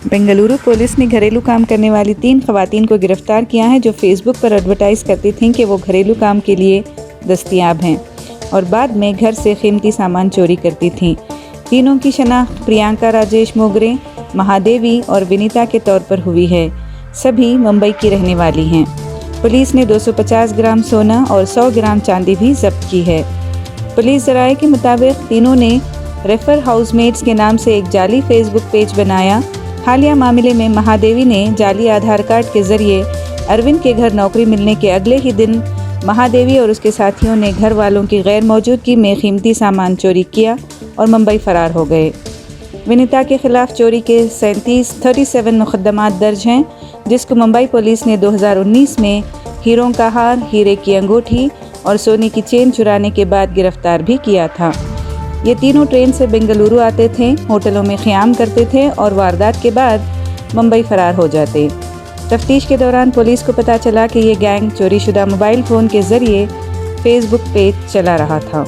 Bengaluru police ने घरेलू काम करने वाली 3 खवातीन को गिरफ्तार किया है जो फेसबुक पर एडवर्टाइज करती थीं कि वो घरेलू काम के लिए दस्तयाब हैं और बाद में घर से कीमती सामान चोरी करती थीं। तीनों की शनाख्त प्रियंका राजेश मोगरे, महादेवी और विनीता के तौर पर हुई है। सभी मुंबई की रहने वाली हैं। पुलिस ने 250 ग्राम सोना और 100 ग्राम चांदी भी जब्त की है। पुलिस ज़राए के मुताबिक तीनों ने रेफर हाउसमेट्स के नाम से एक जाली फेसबुक पेज बनाया। हालिया मामले में महादेवी ने जाली आधार कार्ड के जरिए अरविंद के घर नौकरी मिलने के अगले ही दिन महादेवी और उसके साथियों ने घर वालों की गैर मौजूदगी में कीमती सामान चोरी किया और मुंबई फरार हो गए। विनीता के खिलाफ चोरी के 37 मुकदमात दर्ज हैं, जिसको मुंबई पुलिस ने 2019 में हीरों का हार, हीरे की अंगूठी और सोने की चेन चुराने के बाद गिरफ्तार भी किया था। ये तीनों ट्रेन से बेंगलुरु आते थे, होटलों में क़याम करते थे और वारदात के बाद मुंबई फरार हो जाते। तफ्तीश के दौरान पुलिस को पता चला कि ये गैंग चोरीशुदा मोबाइल फ़ोन के ज़रिए फेसबुक पेज चला रहा था।